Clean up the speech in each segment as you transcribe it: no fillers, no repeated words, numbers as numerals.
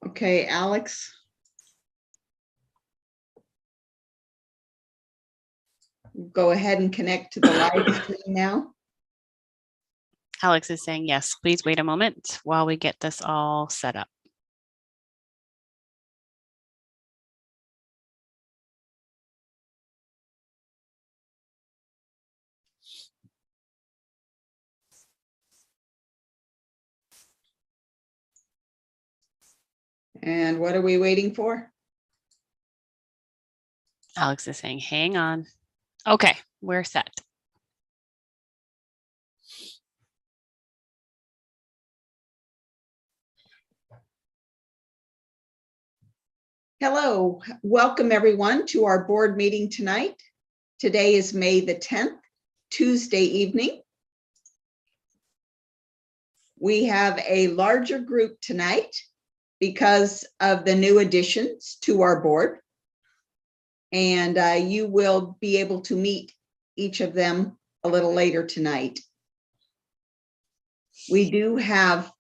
Okay, Alex. Go ahead and connect to the live stream now. Alex is saying yes. Please wait a moment while we get this all set up. And what are we waiting for? Alex is saying, hang on. Okay, we're set. Hello, welcome everyone to our board meeting tonight. Today is May the 10th, Tuesday evening. We have a larger group tonight because of the new additions to our board. And you will be able to meet each of them a little later tonight. We do have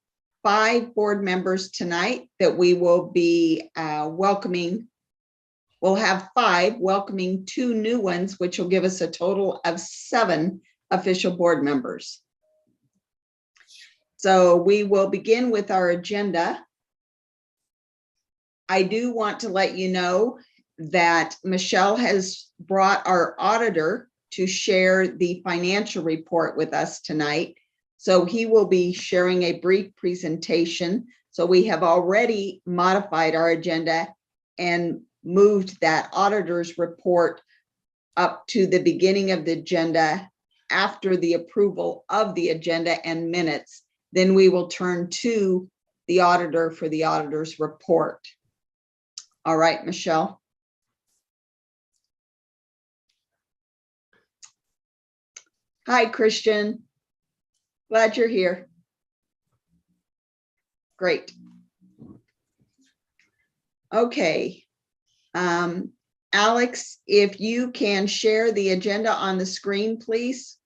5 board members tonight that we will be welcoming. We'll have 5 welcoming 2 new ones, which will give us a total of 7 official board members. So we will begin with our agenda. I do want to let you know that Michelle has brought our auditor to share the financial report with us tonight. So he will be sharing a brief presentation. So we have already modified our agenda and moved that auditor's report up to the beginning of the agenda after the approval of the agenda and minutes. Then we will turn to the auditor for the auditor's report. All right, Michelle. Hi, Christian. Glad you're here. Great. Okay. Alex, if you can share the agenda on the screen, please.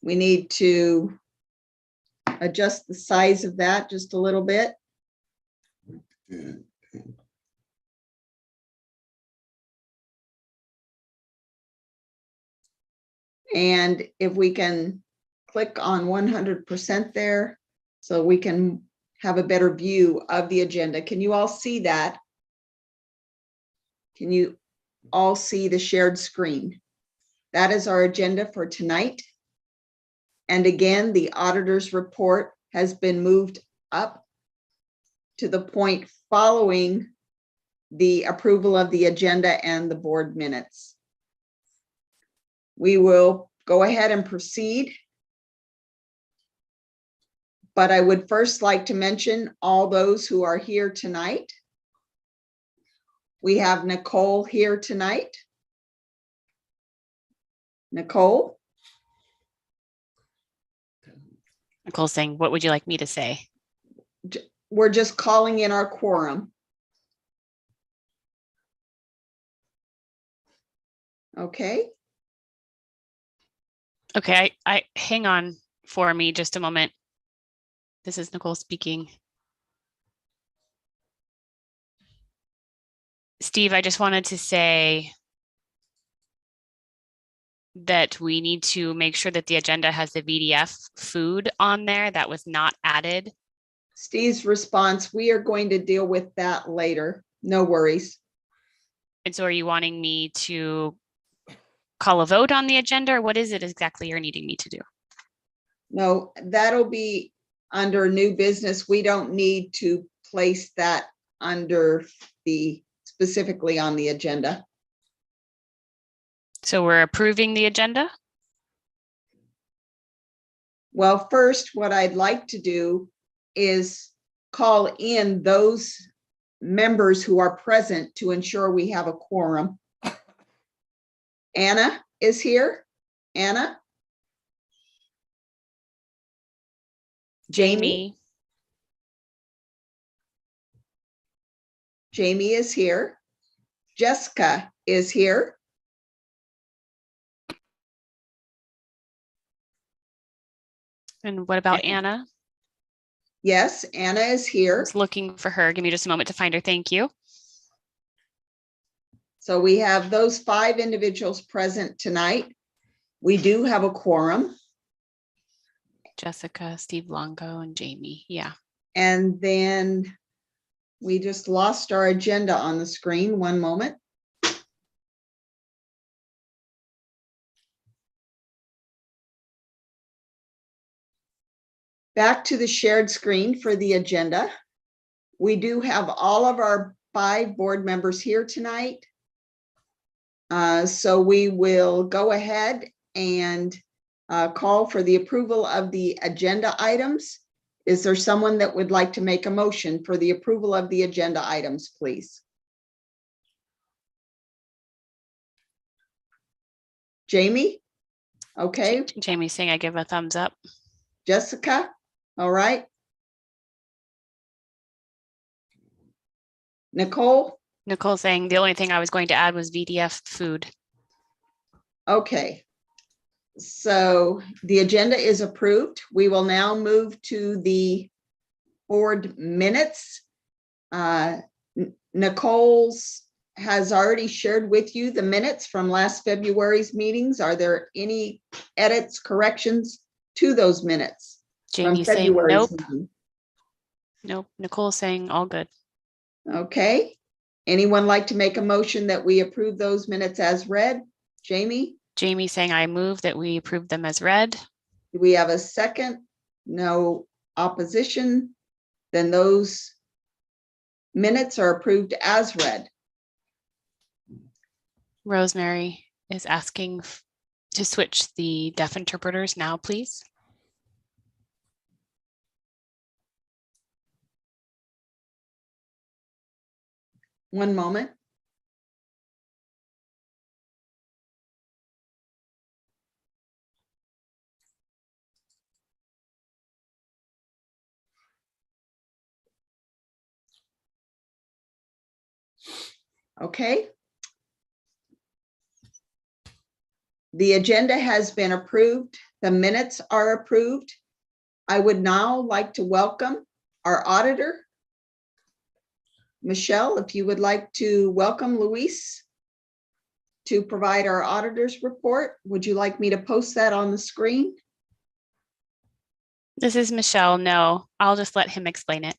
We need to adjust the size of that just a little bit. And if we can click on 100% there, so we can have a better view of the agenda. Can you all see that? Can you all see the shared screen? That is our agenda for tonight. And again, the auditor's report has been moved up to the point following the approval of the agenda and the board minutes. We will go ahead and proceed. But I would first like to mention all those who are here tonight. We have Nicole here tonight. Nicole? Nicole's saying, what would you like me to say? We're just calling in our quorum. Okay. Okay, I hang on for me just a moment. This is Nicole speaking. Steve, I just wanted to say that we need to make sure that the agenda has the VDF food on there. That was not added. Steve's response, we are going to deal with that later. No worries. And so are you wanting me to call a vote on the agenda, or what is it exactly you're needing me to do? No, that'll be under new business. We don't need to place that under the specifically on the agenda. So we're approving the agenda? Well, first, what I'd like to do is call in those members who are present to ensure we have a quorum. Anna is here. Anna? Jamie? Jamie is here. Jessica is here. And what about Anna? Yes, Anna is I here. was looking for her. Give me just a moment to find her. Thank you. So we have those 5 individuals present tonight. We do have a quorum. Jessica, Steve Longo, and Jamie. Yeah. And then we just lost our agenda on the screen. One moment. Back to the shared screen for the agenda. We do have all of our 5 board members here tonight. So we will go ahead and call for the approval of the agenda items. Is there someone that would like to make a motion for the approval of the agenda items, please? Jamie? Okay. Jamie's saying I give a thumbs up. Jessica? All right. Nicole? Nicole saying the only thing I was going to add was VDF food. Okay. So the agenda is approved. We will now move to the board minutes. Nicole's has already shared with you the minutes from last February's meetings. Are there any edits, corrections to those minutes? Jamie saying February's nope. meeting? Nope. Nicole saying all good. Okay. Anyone like to make a motion that we approve those minutes as read? Jamie? Jamie saying I move that we approve them as read. Do we have a second? No opposition? Then those minutes are approved as read. Rosemary is asking to switch the deaf interpreters now, please. One moment. Okay. The agenda has been approved. The minutes are approved. I would now like to welcome our auditor. Michelle, if you would like to welcome Luis to provide our auditor's report, would you like me to post that on the screen? This is Michelle. No, I'll just let him explain it.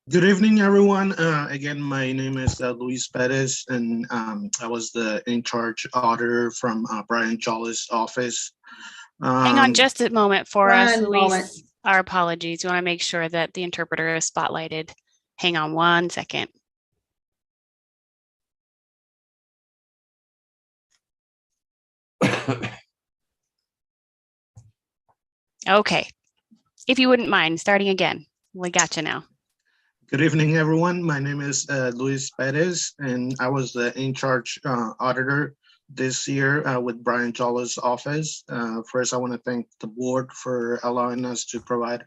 Good evening, everyone. Again, my name is Luis Perez, and I was the in-charge auditor from Brian Jolly's office. Hang on just a moment for us, One Luis. moment. Our apologies. We want to make sure that the interpreter is spotlighted. Hang on one second. Okay. If you wouldn't mind starting again, we got you now. Good evening, everyone. My name is Luis Perez, and I was the in-charge auditor this year with Brian Jolly's office. First, I want to thank the board for allowing us to provide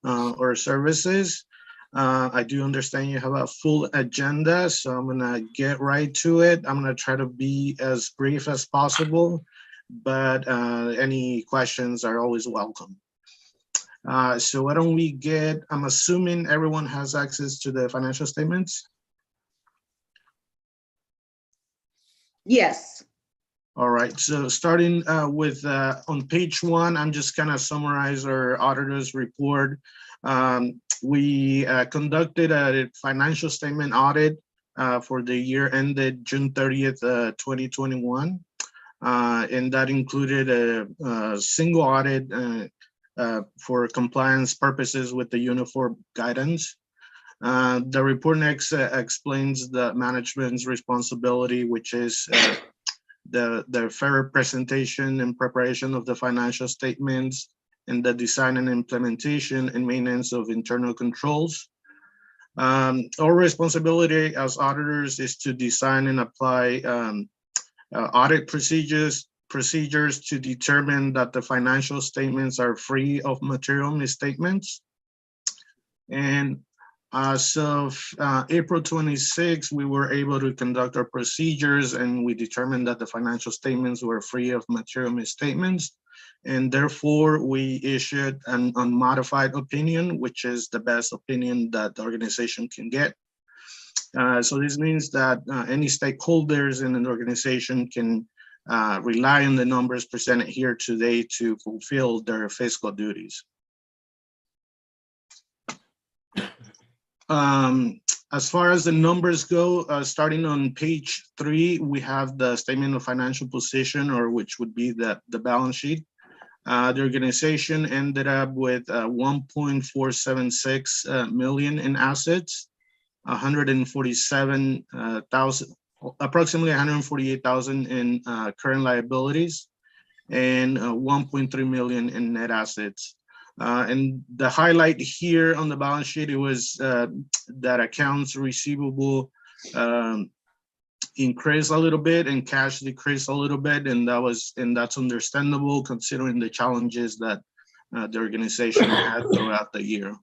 our services. I do understand you have a full agenda, so I'm gonna get right to it. I'm gonna try to be as brief as possible, but any questions are always welcome. So why don't we get, I'm assuming everyone has access to the financial statements? Yes. All right, so starting with on page 1, I'm just gonna summarize our auditor's report. We conducted a financial statement audit for the year ended June 30th, 2021. And that included a single audit for compliance purposes with the uniform guidance. The report next explains the management's responsibility, which is the fair presentation and preparation of the financial statements, and the design and implementation and maintenance of internal controls. Our responsibility as auditors is to design and apply audit procedures to determine that the financial statements are free of material misstatements. And As of April 26, we were able to conduct our procedures, and we determined that the financial statements were free of material misstatements. And therefore, we issued an unmodified opinion, which is the best opinion that the organization can get. So this means that any stakeholders in an organization can rely on the numbers presented here today to fulfill their fiscal duties. As far as the numbers go, starting on page 3, we have the statement of financial position, or which would be the balance sheet. The organization ended up with 1.476 million in assets, 147,000, approximately 148,000 in current liabilities, and 1.3 million in net assets. And the highlight here on the balance sheet, it was that accounts receivable increased a little bit and cash decreased a little bit, and that's understandable considering the challenges that the organization had throughout the year.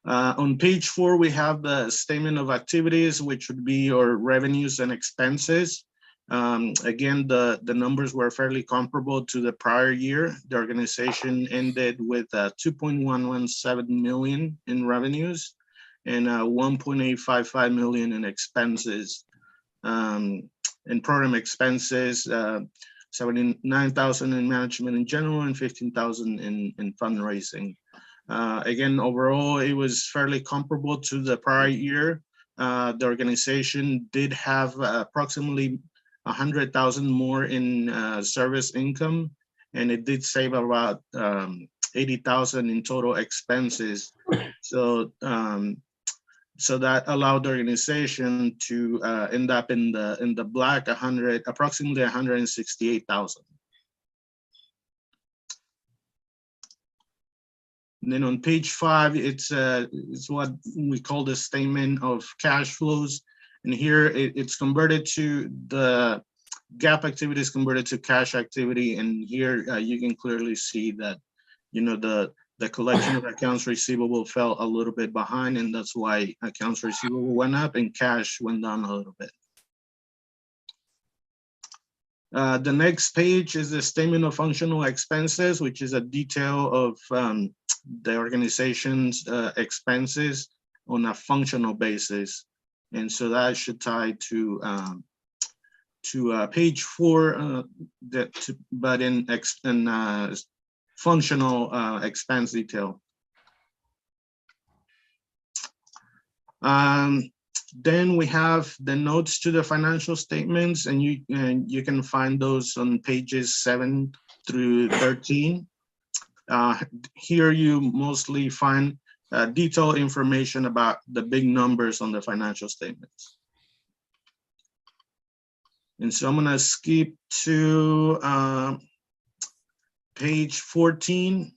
On page 4, we have the statement of activities, which would be your revenues and expenses. Again, the numbers were fairly comparable to the prior year. The organization ended with 2.117 million in revenues and 1.855 million in expenses. In program expenses, 79,000 in management in general and 15,000 in fundraising. Again, overall, it was fairly comparable to the prior year. The organization did have approximately 100,000 more in service income, and it did save about 80,000 in total expenses. So, so that allowed the organization to end up in the black, approximately 168,000. And then on page 5, it's what we call the statement of cash flows. And here it's converted to the GAAP activity is converted to cash activity. And here you can clearly see that, you know, the collection of accounts receivable fell a little bit behind, and that's why accounts receivable went up and cash went down a little bit. The next page is the statement of functional expenses, which is a detail of the organization's expenses on a functional basis. And so that should tie to page 4, but in functional expense detail. Then we have the notes to the financial statements, and you can find those on pages 7 through 13. Here you mostly find detailed information about the big numbers on the financial statements. And so I'm gonna skip to page 14.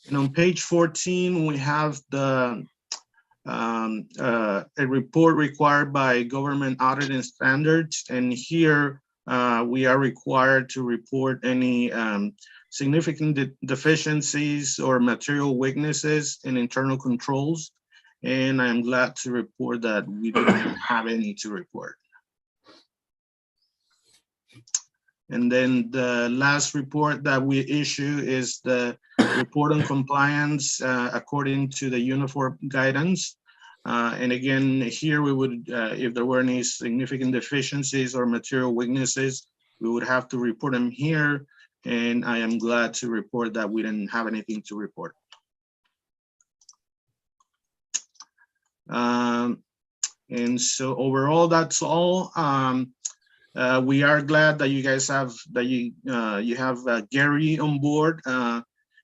And on page 14, we have the a report required by government auditing standards. And here we are required to report any significant deficiencies or material weaknesses in internal controls. And I'm glad to report that we don't have any to report. And then the last report that we issue is the report on compliance according to the uniform guidance. And again, here we would, if there were any significant deficiencies or material weaknesses, we would have to report them here. And I am glad to report that we didn't have anything to report. And so overall, that's all. We are glad that you guys have, you have Gary on board.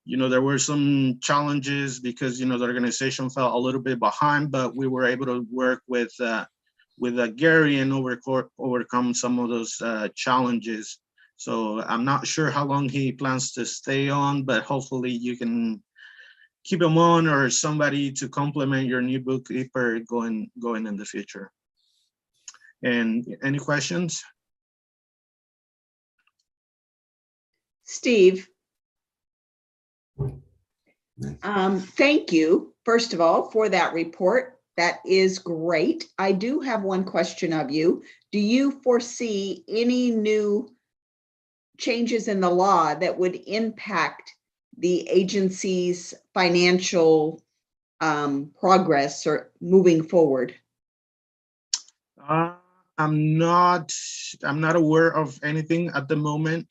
You know, there were some challenges because, you know, the organization fell a little bit behind, but we were able to work with Gary and overcome some of those challenges. So I'm not sure how long he plans to stay on, but hopefully you can keep him on, or somebody to complement your new bookkeeper going in the future. And any questions? Steve, Thank you, first of all, for that report. That is great. I do have one question of you. Do you foresee any new changes in the law that would impact the agency's financial progress or moving forward? I'm not aware of anything at the moment.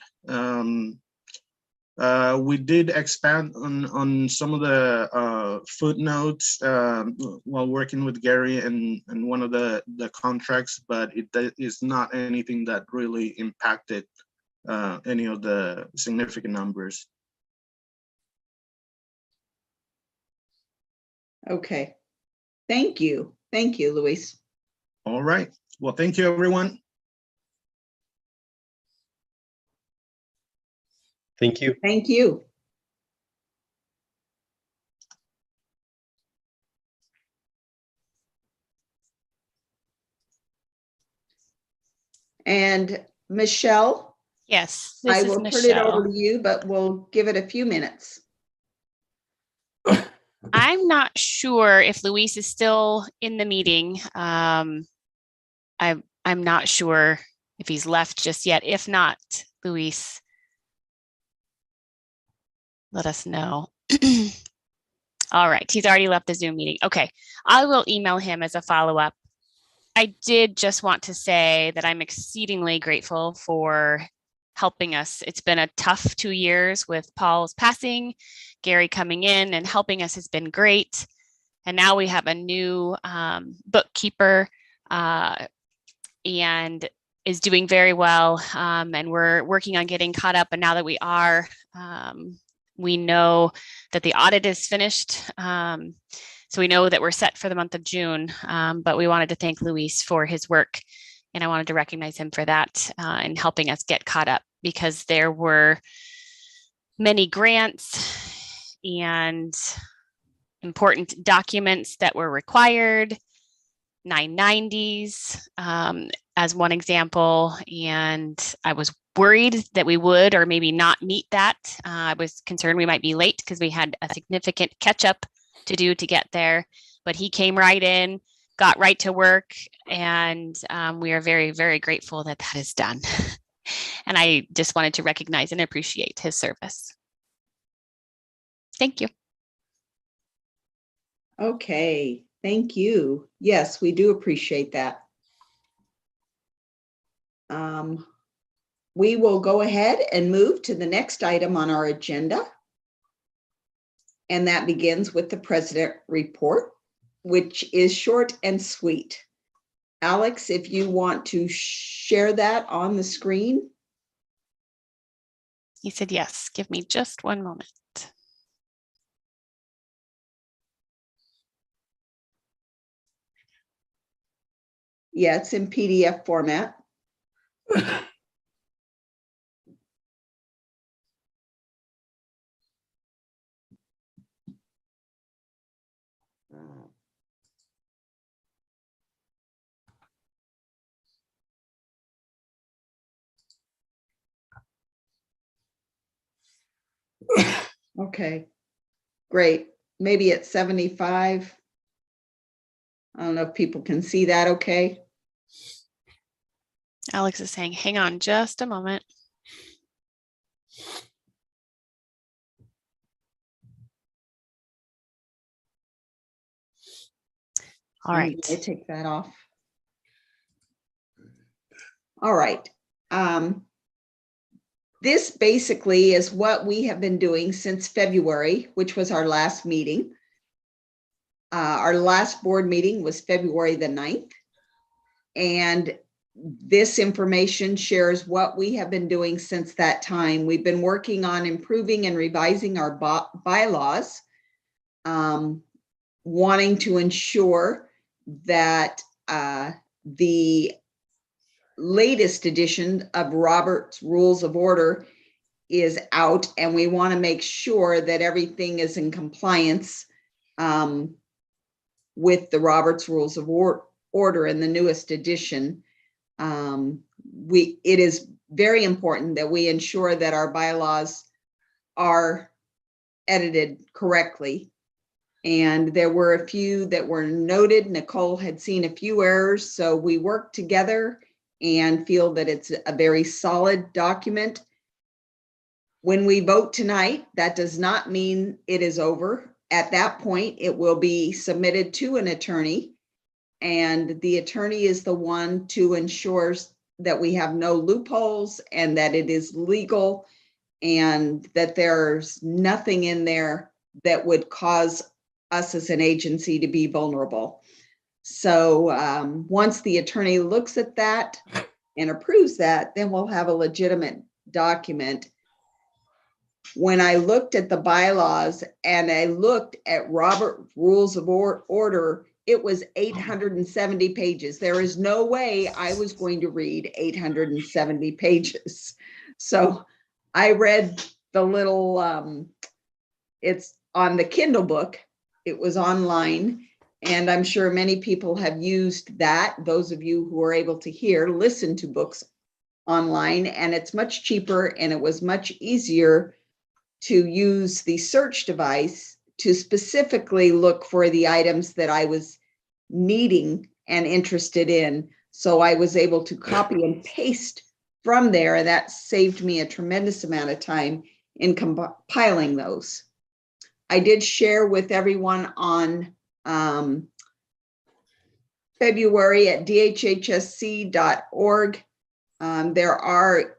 We did expand on some of the footnotes while working with Gary and one of the contracts, but it is not anything that really impacted any of the significant numbers. Okay. Thank you. Thank you, Luis. All right. Well, thank you, everyone. Thank you. Thank you. And Michelle, Yes, I this is will turn it over Michelle. to you, but we'll give it a few minutes. I'm not sure if Luis is still in the meeting. I'm not sure if he's left just yet. If not, Luis, let us know. All right, he's already left the Zoom meeting. Okay, I will email him as a follow-up. I did just want to say that I'm exceedingly grateful for helping us. It's been a tough 2 years with Paul's passing. Gary coming in and helping us has been great. And now we have a new bookkeeper and is doing very well. And we're working on getting caught up. And now that we are, we know that the audit is finished. So we know that we're set for the month of June, but we wanted to thank Luis for his work. And I wanted to recognize him for that and helping us get caught up, because there were many grants and important documents that were required, 990s as one example. And I was worried that we would or maybe not meet that. I was concerned we might be late because we had a significant catch up to do to get there, but he came right in, got right to work, and we are very, very grateful that that is done. And I just wanted to recognize and appreciate his service. Thank you. Okay, thank you. Yes, we do appreciate that. We will go ahead and move to the next item on our agenda. And that begins with the President report, which is short and sweet. Alex, if you want to share that on the screen. He said, yes, give me just one moment. Yeah, it's in PDF format. Okay, great. Maybe it's 75. I don't know if people can see that okay. Alex is saying, hang on just a moment. All right. I take that off. All right. This basically is what we have been doing since February, which was our last meeting. Our last board meeting was February the 9th. And this information shares what we have been doing since that time. We've been working on improving and revising our bylaws, wanting to ensure that the latest edition of Robert's Rules of Order is out, and we want to make sure that everything is in compliance with the Robert's Rules of Order in the newest edition. It is very important that we ensure that our bylaws are edited correctly. And there were a few that were noted. Nicole had seen a few errors, so we worked together and feel that it's a very solid document. When we vote tonight, that does not mean it is over. At that point, it will be submitted to an attorney, and the attorney is the one to ensure that we have no loopholes and that it is legal and that there's nothing in there that would cause us as an agency to be vulnerable. So once the attorney looks at that and approves that, then we'll have a legitimate document. When I looked at the bylaws and I looked at Robert Rules of Order, it was 870 pages. There is no way I was going to read 870 pages. So I read the little, it's on the Kindle book. It was online, and I'm sure many people have used that. Those of you who are able to hear, listen to books online, and it's much cheaper, and it was much easier to use the search device to specifically look for the items that I was needing and interested in. So I was able to copy and paste from there, and that saved me a tremendous amount of time in compiling those. I did share with everyone on February at dhhsc.org. There are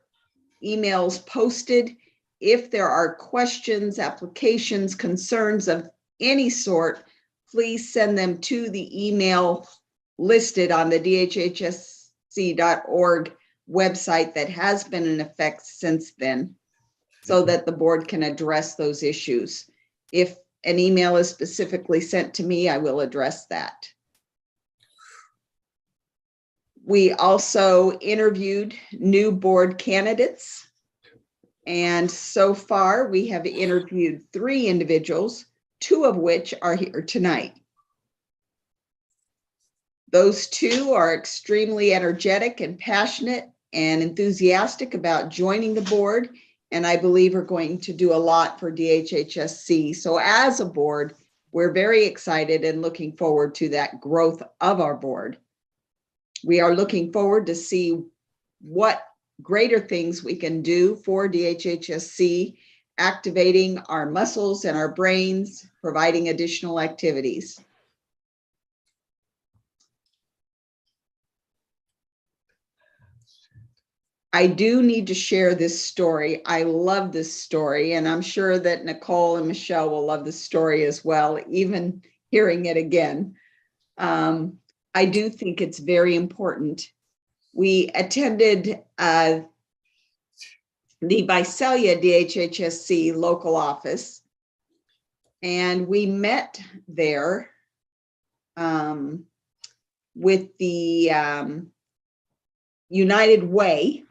emails posted. If there are questions, applications, concerns of any sort, please send them to the email listed on the dhhsc.org website that has been in effect since then, so that the board can address those issues. If an email is specifically sent to me, I will address that. We also interviewed new board candidates. And so far, we have interviewed 3 individuals, 2 of which are here tonight. Those 2 are extremely energetic and passionate and enthusiastic about joining the board, and I believe are going to do a lot for DHHSC. So as a board, we're very excited and looking forward to that growth of our board. We are looking forward to see what greater things we can do for DHHSC, activating our muscles and our brains, providing additional activities. I do need to share this story. I love this story, and I'm sure that Nicole and Michelle will love this story as well, even hearing it again. I do think it's very important. We attended the Visalia DHHSC local office, and we met there with the United Way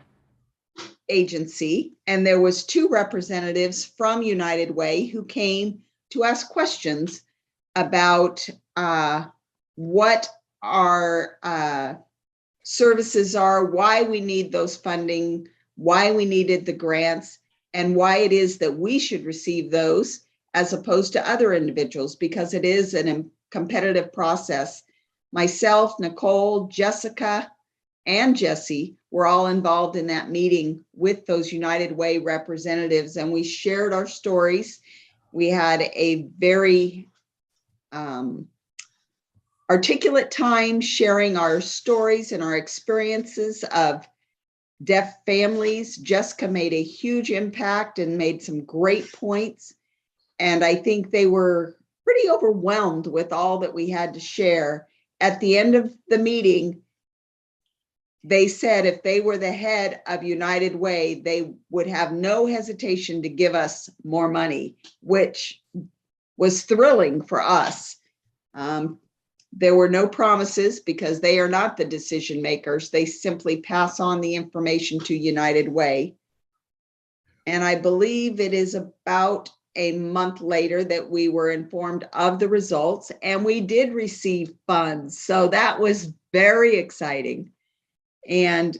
agency, and there was 2 representatives from United Way who came to ask questions about what our services are, why we need those funding, why we needed the grants, and why it is that we should receive those as opposed to other individuals, because it is a competitive process. Myself, Nicole, Jessica, and Jesse were all involved in that meeting with those United Way representatives, and we shared our stories. We had a very articulate time sharing our stories and our experiences of deaf families. Jessica made a huge impact and made some great points. And I think they were pretty overwhelmed with all that we had to share. At the end of the meeting, they said if they were the head of United Way, they would have no hesitation to give us more money, which was thrilling for us. There were no promises because they are not the decision makers. They simply pass on the information to United Way. And I believe it is about a month later that we were informed of the results, and we did receive funds. So that was very exciting. And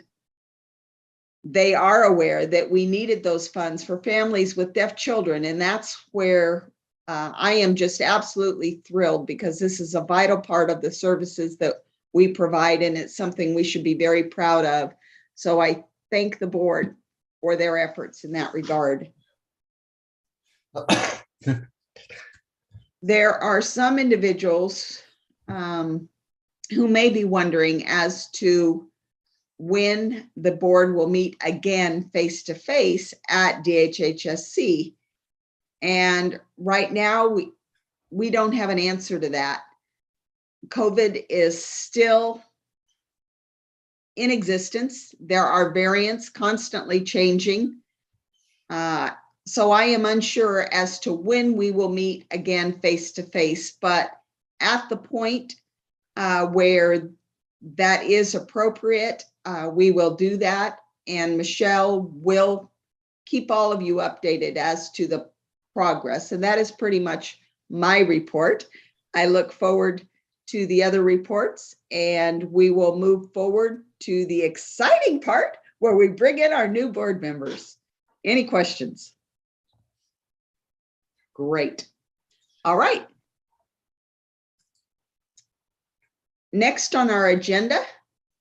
they are aware that we needed those funds for families with deaf children. And that's where I am just absolutely thrilled, because this is a vital part of the services that we provide, and it's something we should be very proud of. So I thank the board for their efforts in that regard. There are some individuals who may be wondering as to when the board will meet again face-to-face at DHHSC. And right now, we don't have an answer to that. COVID is still in existence. There are variants constantly changing. So I am unsure as to when we will meet again face-to-face, but at the point where that is appropriate, we will do that. And Michelle will keep all of you updated as to the progress. And that is pretty much my report. I look forward to the other reports, and we will move forward to the exciting part where we bring in our new board members. Any questions? Great. All right. Next on our agenda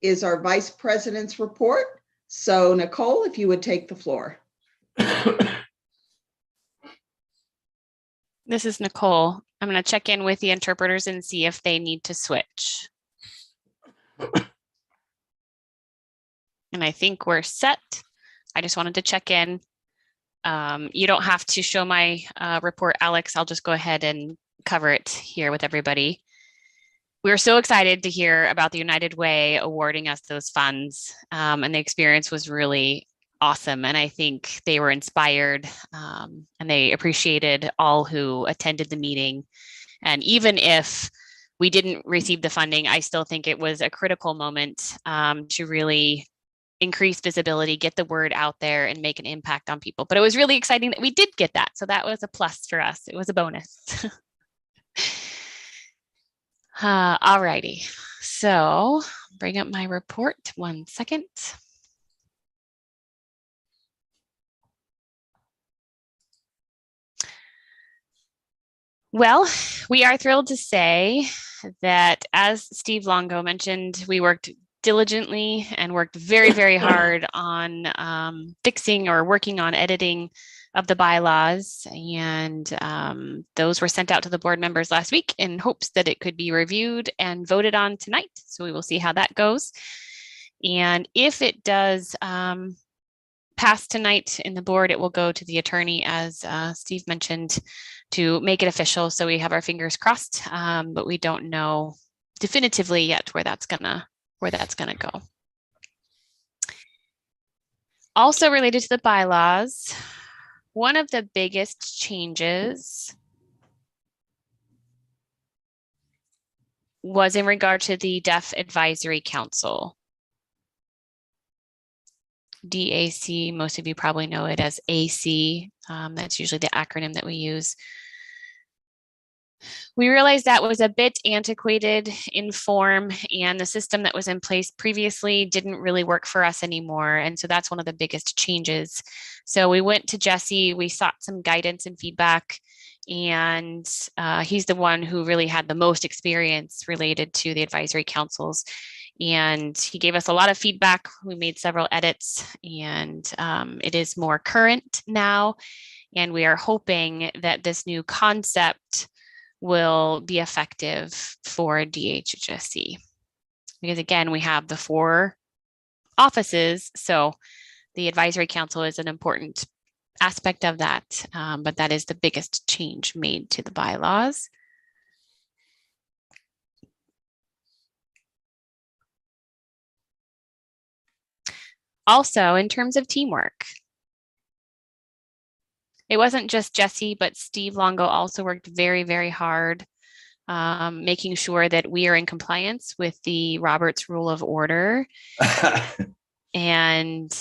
is our Vice President's report. So Nicole, if you would take the floor. This is Nicole. I'm going to check in with the interpreters and see if they need to switch. And I think we're set. I just wanted to check in. You don't have to show my report, Alex. I'll just go ahead and cover it here with everybody. We were so excited to hear about the United Way awarding us those funds, and the experience was really awesome. And I think they were inspired, and they appreciated all who attended the meeting. And even if we didn't receive the funding, I still think it was a critical moment to really increase visibility, get the word out there, and make an impact on people. But it was really exciting that we did get that. So that was a plus for us. It was a bonus. All righty. So bring up my report 1 second. Well, we are thrilled to say that, as Steve Longo mentioned, we worked diligently and worked very, very hard on fixing or working on editing of the bylaws. And those were sent out to the board members last week in hopes that it could be reviewed and voted on tonight. So we will see how that goes. And if it does pass tonight in the board, it will go to the attorney, as Steve mentioned, to make it official. So we have our fingers crossed, but we don't know definitively yet where that's gonna go. Also related to the bylaws, one of the biggest changes was in regard to the Deaf Advisory Council. DAC, most of you probably know it as AC. That's usually the acronym that we use. We realized that was a bit antiquated in form, and the system that was in place previously didn't really work for us anymore. And so that's one of the biggest changes. So we went to Jesse, we sought some guidance and feedback, and he's the one who really had the most experience related to the advisory councils. And he gave us a lot of feedback. We made several edits, and it is more current now. And we are hoping that this new concept will be effective for DHHSC. Because again, we have the 4 offices, so the advisory council is an important aspect of that, but that is the biggest change made to the bylaws. Also, in terms of teamwork, it wasn't just Jesse, but Steve Longo also worked very, very hard, making sure that we are in compliance with the Roberts Rule of Order. And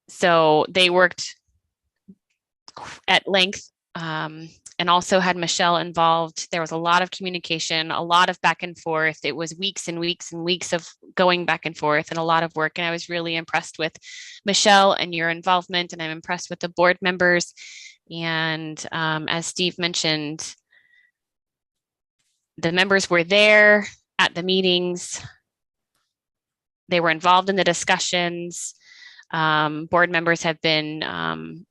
so they worked at length and and also had Michelle involved. There was a lot of communication, a lot of back and forth. It was weeks and weeks and weeks of going back and forth and a lot of work. And I was really impressed with Michelle and your involvement, and I'm impressed with the board members. And as Steve mentioned, the members were there at the meetings. They were involved in the discussions. Board members have been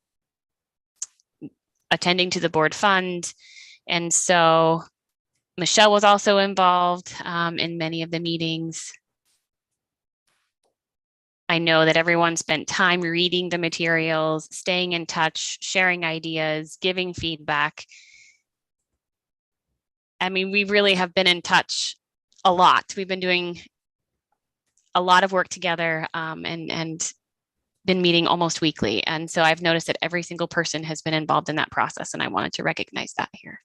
attending to the board fund. And so Michelle was also involved in many of the meetings. I know that everyone spent time reading the materials, staying in touch, sharing ideas, giving feedback. I mean, we really have been in touch a lot. We've been doing a lot of work together and been meeting almost weekly. And so I've noticed that every single person has been involved in that process, and I wanted to recognize that here.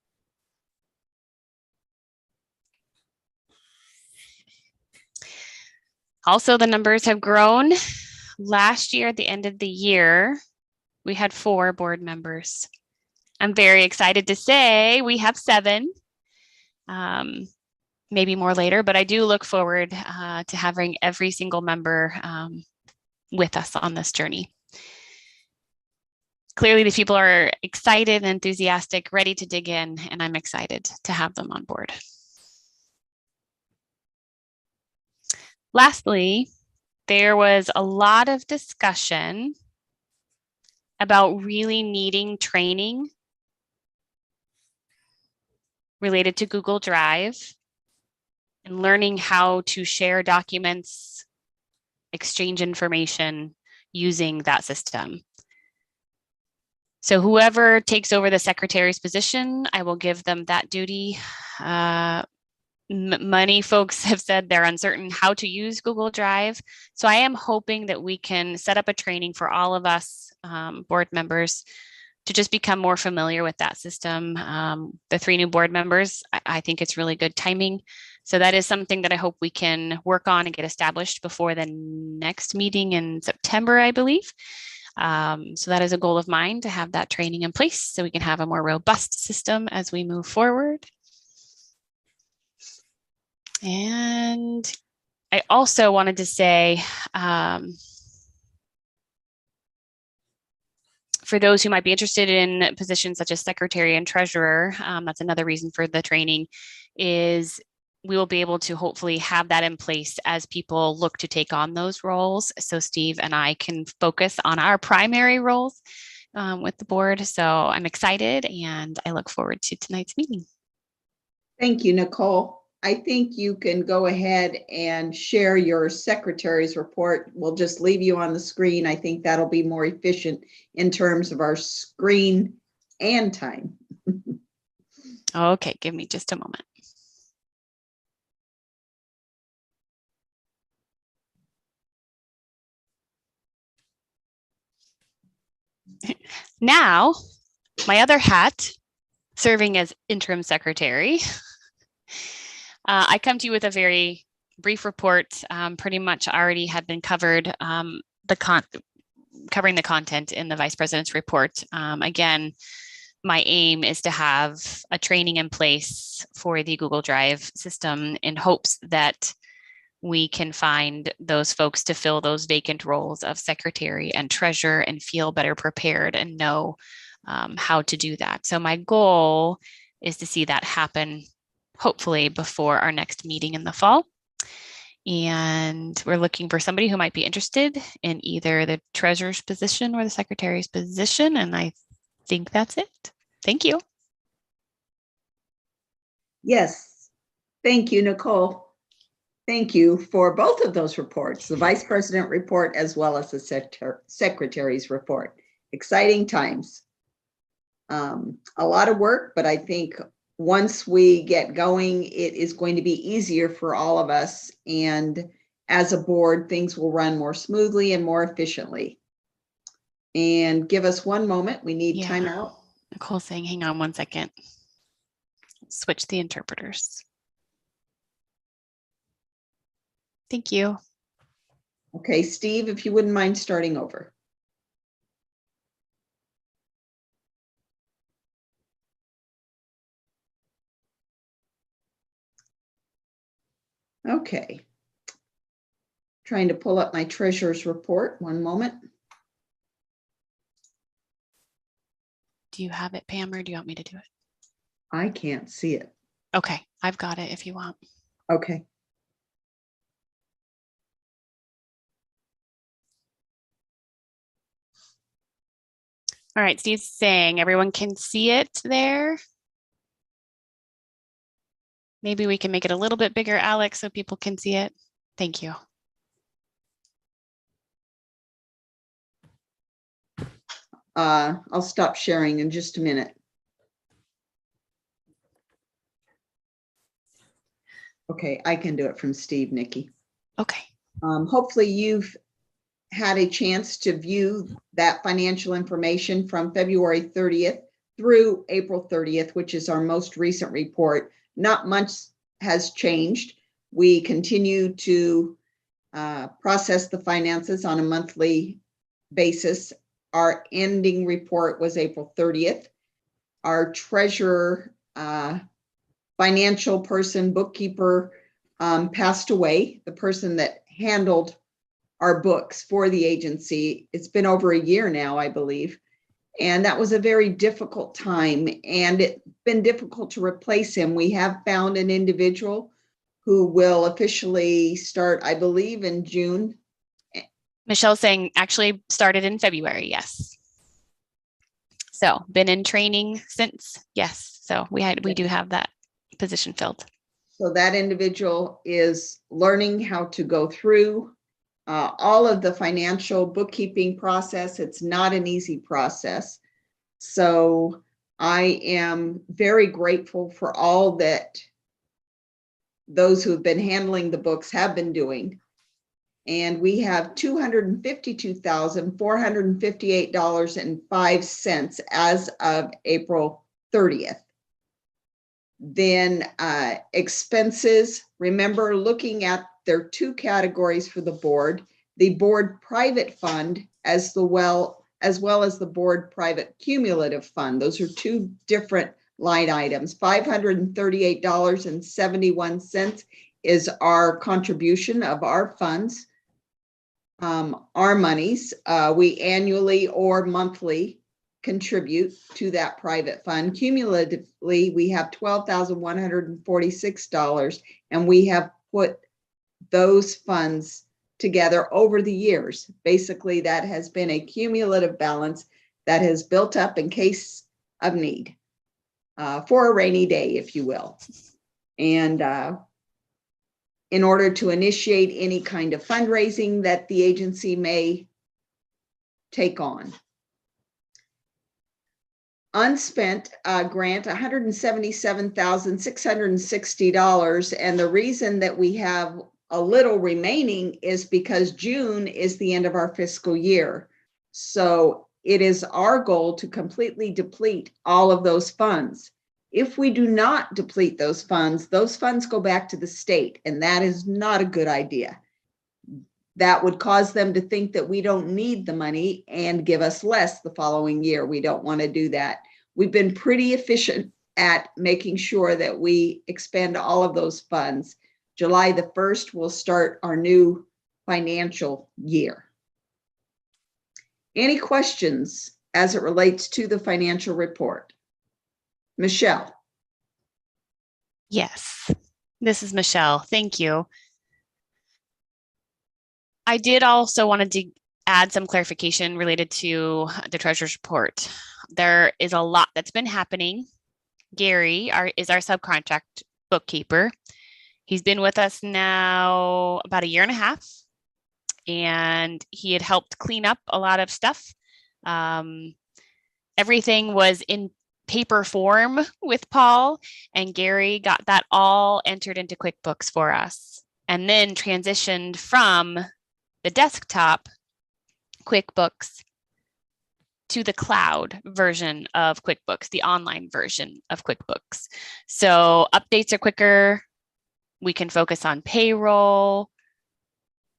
Also, the numbers have grown. Last year, at the end of the year, we had 4 board members. I'm very excited to say we have 7, maybe more later, but I do look forward to having every single member with us on this journey. Clearly, the people are excited, enthusiastic, ready to dig in, and I'm excited to have them on board. Lastly, there was a lot of discussion about really needing training related to Google Drive and learning how to share documents, exchange information using that system. So whoever takes over the secretary's position, I will give them that duty. Many folks have said they're uncertain how to use Google Drive. So I am hoping that we can set up a training for all of us board members to just become more familiar with that system. The 3 new board members, I think it's really good timing. So that is something that I hope we can work on and get established before the next meeting in September, I believe. So that is a goal of mine, to have that training in place so we can have a more robust system as we move forward. And I also wanted to say, for those who might be interested in positions such as secretary and treasurer, that's another reason for the training, is we will be able to hopefully have that in place as people look to take on those roles. So Steve and I can focus on our primary roles with the board. So I'm excited, and I look forward to tonight's meeting. Thank you, Nicole. I think you can go ahead and share your secretary's report. We'll just leave you on the screen. I think that'll be more efficient in terms of our screen and time. Okay, give me just a moment. Now, my other hat, serving as interim secretary, I come to you with a very brief report. Pretty much already had been covered, covering the content in the vice president's report. Again, my aim is to have a training in place for the Google Drive system in hopes that we can find those folks to fill those vacant roles of secretary and treasurer and feel better prepared and know how to do that. So my goal is to see that happen, hopefully before our next meeting in the fall. And we're looking for somebody who might be interested in either the treasurer's position or the secretary's position. And I think that's it. Thank you. Yes, thank you, Nicole. Thank you for both of those reports, the vice president report as well as the secretary's report. Exciting times. A lot of work, but I think once we get going, it is going to be easier for all of us. And as a board, things will run more smoothly and more efficiently. And give us one moment. We need time out. Nicole's saying, hang on one second. Switch the interpreters. Thank you. Okay, Steve, if you wouldn't mind starting over. Okay. Trying to pull up my treasurer's report. One moment. Do you have it, Pam, or do you want me to do it? I can't see it. Okay, I've got it if you want. Okay. All right, Steve's saying everyone can see it there. Maybe we can make it a little bit bigger, Alex, so people can see it. Thank you. I'll stop sharing in just a minute. Okay, I can do it from Steve, Nikki. Okay. Hopefully you've had a chance to view that financial information from February 30th through April 30th, which is our most recent report. Not much has changed. We continue to process the finances on a monthly basis. Our ending report was April 30th. Our treasurer, financial person, bookkeeper passed away, the person that handled our books for the agency. It's been over a year now, I believe. And that was a very difficult time, and it's been difficult to replace him. We have found an individual who will officially start, I believe, in June. Michelle's saying actually started in February, yes. So been in training since, yes. So we do have that position filled. So that individual is learning how to go through all of the financial bookkeeping process. It's not an easy process. So I am very grateful for all that those who have been handling the books have been doing. And we have $252,458.05 as of April 30th. Then expenses, remember looking at there are two categories for the board private fund as well as the board private cumulative fund. Those are two different line items. $538.71 is our contribution of our funds, our monies. We annually or monthly contribute to that private fund. Cumulatively, we have $12,146, and we have put those funds together over the years. Basically, that has been a cumulative balance that has built up in case of need, for a rainy day, if you will. And in order to initiate any kind of fundraising that the agency may take on. Unspent grant, $177,660. And the reason that we have a little remaining is because June is the end of our fiscal year. So it is our goal to completely deplete all of those funds. If we do not deplete those funds go back to the state, and that is not a good idea. That would cause them to think that we don't need the money and give us less the following year. We don't want to do that. We've been pretty efficient at making sure that we expend all of those funds. July the 1st, we'll start our new financial year. Any questions as it relates to the financial report? Michelle. Yes, this is Michelle. Thank you. I did also want to add some clarification related to the treasurer's report. There is a lot that's been happening. Gary is our subcontract bookkeeper. He's been with us now about a year and a half, and he had helped clean up a lot of stuff. Everything was in paper form with Paul, and Gary got that all entered into QuickBooks for us, and then transitioned from the desktop QuickBooks to the cloud version of QuickBooks, the online version of QuickBooks. So updates are quicker. We can focus on payroll.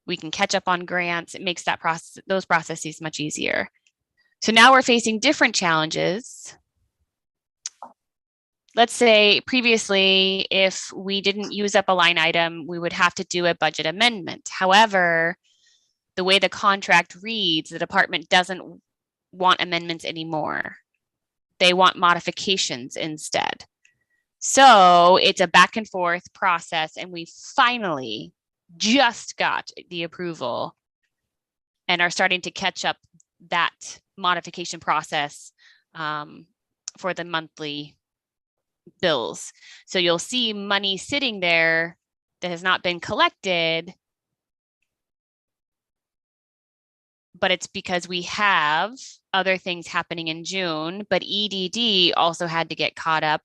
We can catch up on grants. It makes that those processes much easier. So now we're facing different challenges. let's say previously, if we didn't use up a line item, we would have to do a budget amendment. However, the way the contract reads, the department doesn't want amendments anymore. They want modifications instead. So it's a back and forth process, and we finally just got the approval and are starting to catch up that modification process for the monthly bills. So you'll see money sitting there that has not been collected, but it's because we have other things happening in June, but EDD also had to get caught up,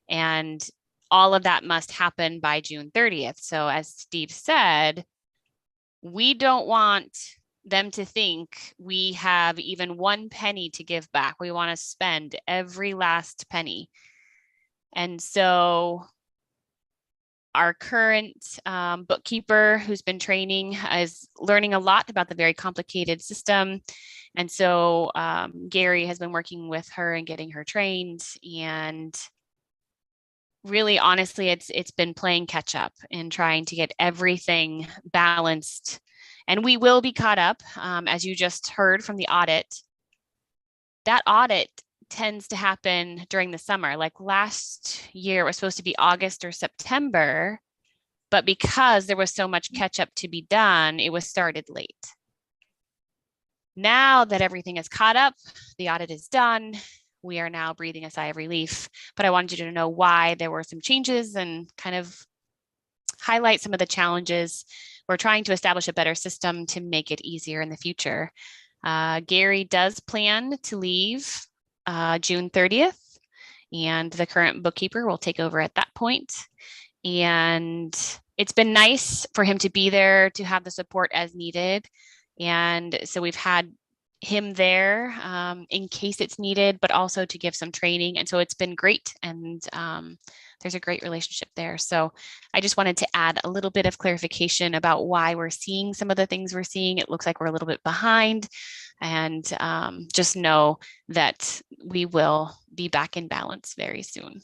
and all of that must happen by June 30th. So as Steve said, we don't want them to think we have even 1 penny to give back. We want to spend every last penny. And so our current bookkeeper, who's been training, is learning a lot about the very complicated system. And so Gary has been working with her and getting her trained. And really, honestly, it's been playing catch up and trying to get everything balanced. And we will be caught up, as you just heard from the audit. That audit tends to happen during the summer. Like last year, it was supposed to be August or September, but because there was so much catch up to be done, it was started late. Now that everything is caught up, the audit is done, we are now breathing a sigh of relief. But I wanted you to know why there were some changes and kind of highlight some of the challenges. We're trying to establish a better system to make it easier in the future. Gary does plan to leave June 30th, and the current bookkeeper will take over at that point. And it's been nice for him to be there to have the support as needed. And so we've had him there in case it's needed, but also to give some training. And so it's been great. And there's a great relationship there. So I just wanted to add a little bit of clarification about why we're seeing some of the things we're seeing. It looks like we're a little bit behind, and just know that we will be back in balance very soon.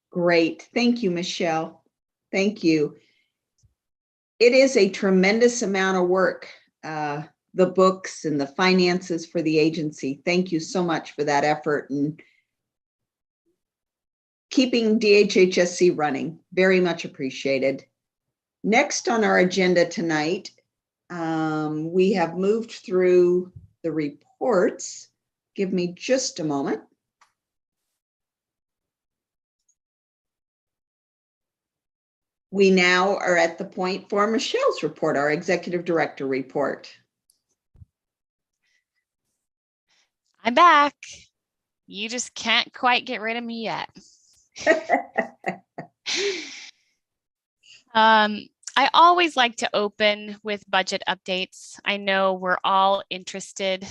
Great. Thank you, Michelle. Thank you. It is a tremendous amount of work, the books and the finances for the agency. Thank you so much for that effort and keeping DHHSC running. Very much appreciated. Next on our agenda tonight, we have moved through the reports. Give me just a moment. We now are at the point for Michelle's report, our executive director report. I'm back. You just can't quite get rid of me yet. I always like to open with budget updates. I know we're all interested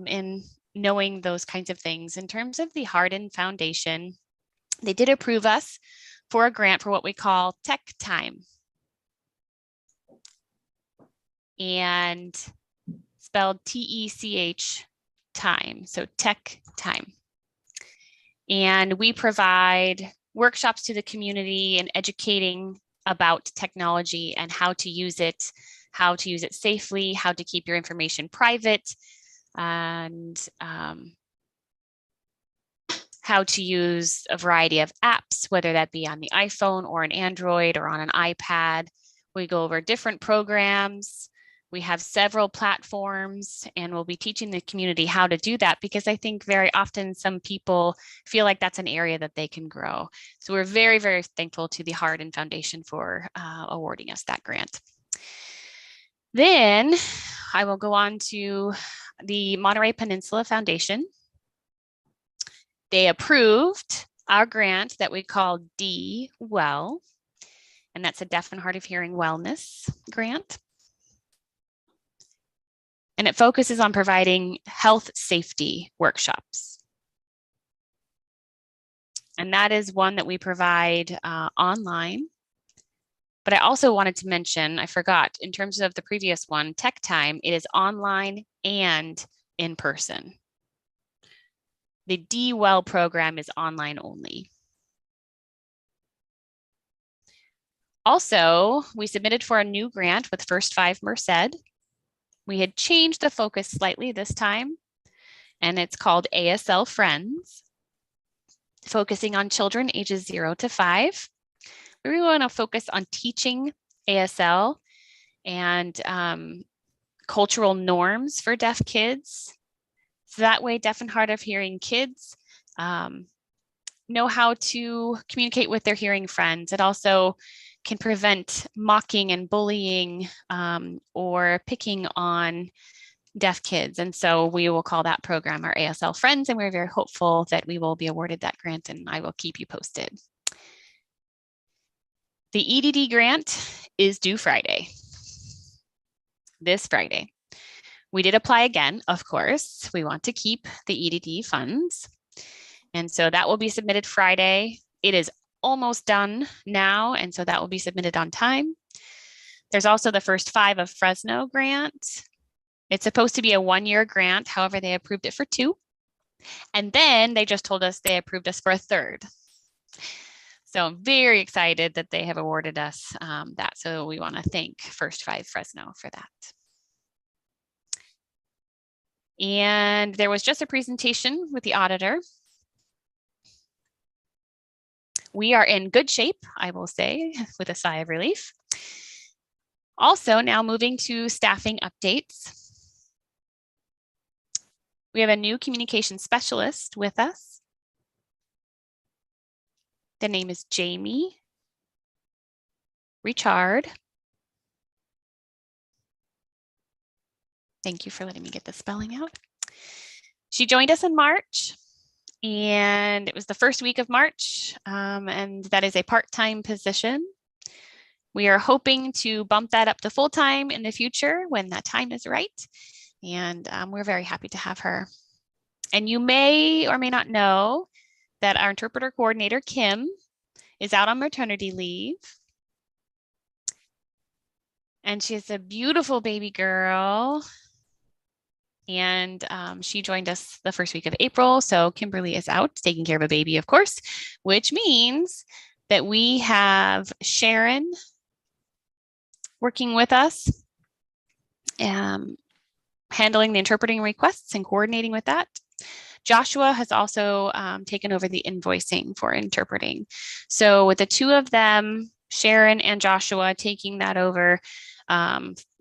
in knowing those kinds of things. In terms of the Hardin Foundation, they did approve us for a grant for what we call tech time. And spelled TECH time, so tech time. And we provide workshops to the community and educating about technology and how to use it safely, how to keep your information private, and how to use a variety of apps, whether that be on the iPhone or an Android or on an iPad. We go over different programs. We have several platforms, and we'll be teaching the community how to do that, because I think very often some people feel like that's an area that they can grow. So we're very, very thankful to the Hardin Foundation for awarding us that grant. Then I will go on to the Monterey Peninsula Foundation. They approved our grant that we call D-Well, and that's a deaf and hard of hearing wellness grant. And it focuses on providing health safety workshops. And that is one that we provide online. But I also wanted to mention, I forgot, in terms of the previous one, Tech Time, it is online and in person. The D-Well program is online only. Also, we submitted for a new grant with First 5 Merced. We had changed the focus slightly this time, and it's called ASL Friends, focusing on children ages 0 to 5. We really want to focus on teaching ASL and cultural norms for deaf kids. So that way, deaf and hard of hearing kids know how to communicate with their hearing friends. It also can prevent mocking and bullying or picking on deaf kids. And so we will call that program our ASL Friends, and we're very hopeful that we will be awarded that grant, and I will keep you posted. The EDD grant is due Friday, this Friday. We did apply again, of course. We want to keep the EDD funds. And so that will be submitted Friday. It is almost done now, and so that will be submitted on time. There's also the First 5 of Fresno grant. It's supposed to be a 1-year grant. However, they approved it for 2. And then they just told us they approved us for a 3rd. So I'm very excited that they have awarded us that. So we want to thank First 5 Fresno for that. And there was just a presentation with the auditor. We are in good shape, I will say, with a sigh of relief. Also, now moving to staffing updates. We have a new communication specialist with us. The name is Jamie Richard. Thank you for letting me get the spelling out. She joined us in March, and it was the first week of March, and that is a part-time position. We are hoping to bump that up to full-time in the future when that time is right, and we're very happy to have her. And you may or may not know that our interpreter coordinator, Kim, is out on maternity leave. And she's a beautiful baby girl. And she joined us the first week of April. So Kimberly is out taking care of a baby, of course, which means that we have Sharon working with us, handling the interpreting requests and coordinating with that. Joshua has also taken over the invoicing for interpreting. So with the 2 of them, Sharon and Joshua taking that over,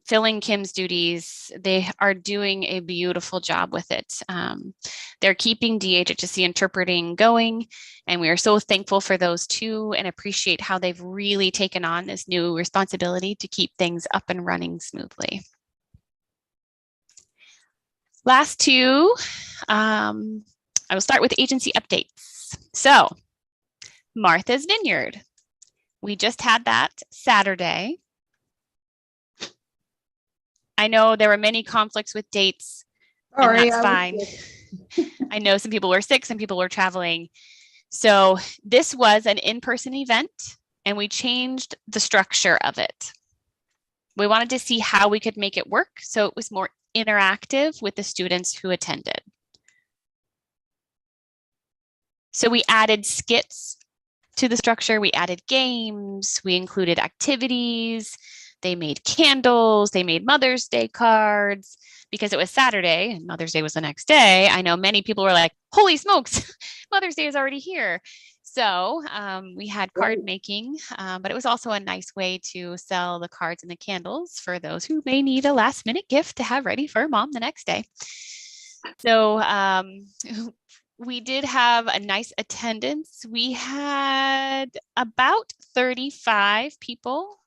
filling Kim's duties, they are doing a beautiful job with it. They're keeping DHHSC interpreting going, and we are so thankful for those 2 and appreciate how they've really taken on this new responsibility to keep things up and running smoothly. Last 2, I will start with agency updates. So Martha's Vineyard, we just had that Saturday. I know there were many conflicts with dates, and that's fine. I know some people were sick, some people were traveling. So this was an in-person event, and we changed the structure of it. We wanted to see how we could make it work so it was more interactive with the students who attended. So we added skits to the structure, we added games, we included activities. They made candles, they made Mother's Day cards. Because it was Saturday and Mother's Day was the next day, I know many people were like, holy smokes, Mother's Day is already here. So we had card making, but it was also a nice way to sell the cards and the candles for those who may need a last minute gift to have ready for mom the next day. So we did have a nice attendance. We had about 35 people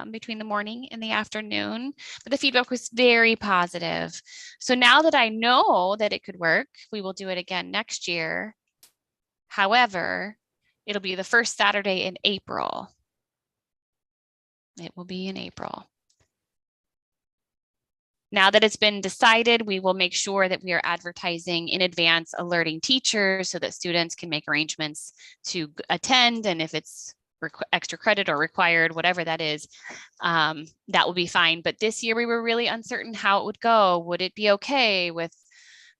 between the morning and the afternoon, but the feedback was very positive. So now that I know that it could work, we will do it again next year. However, it'll be the first Saturday in April. It will be in April. Now that it's been decided, we will make sure that we are advertising in advance, alerting teachers so that students can make arrangements to attend. And if it's extra credit or required, whatever that is, that will be fine. But this year we were really uncertain how it would go. Would it be okay with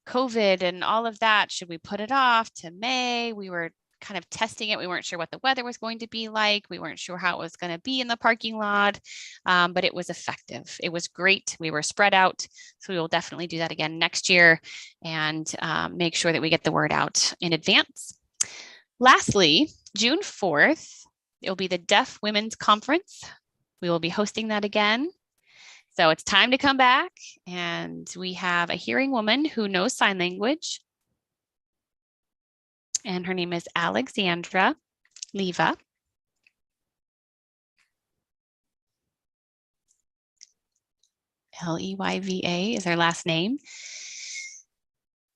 COVID and all of that, should we put it off to May? We were kind of testing it. We weren't sure what the weather was going to be like. We weren't sure how it was going to be in the parking lot, but it was effective. It was great. We were spread out. So we will definitely do that again next year and make sure that we get the word out in advance. Lastly, June 4th, it will be the Deaf Women's Conference. We will be hosting that again. So it's time to come back, and we have a hearing woman who knows sign language, and her name is Alexandra Leva. Leyva is her last name.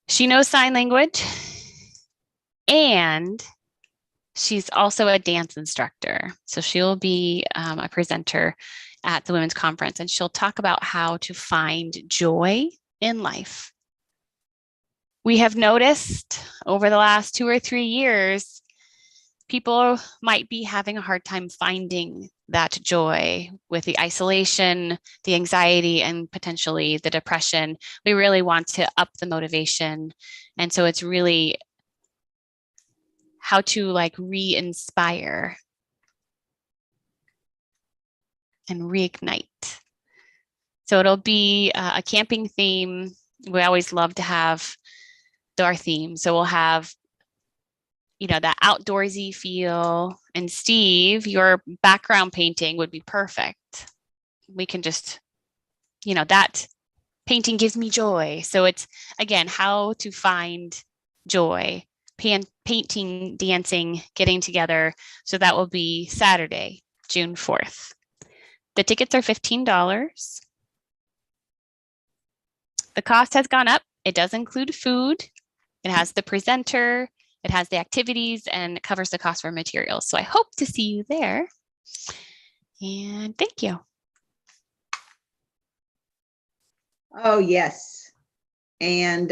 She knows sign language, and she's also a dance instructor. So she'll be a presenter at the Women's Conference, and she'll talk about how to find joy in life. We have noticed over the last 2 or 3 years, people might be having a hard time finding that joy with the isolation, the anxiety, and potentially the depression. We really want to up the motivation. And so it's really how to like re-inspire and reignite. So it'll be a camping theme. We always love to have our theme. So we'll have, you know, that outdoorsy feel. And Steve, your background painting would be perfect. We can just, you know, that painting gives me joy. So it's, again, how to find joy, painting, dancing, getting together. So that will be Saturday, June 4th. The tickets are $15. The cost has gone up. It does include food. It has the presenter, it has the activities, and it covers the cost for materials. So I hope to see you there. And thank you. Oh, yes. And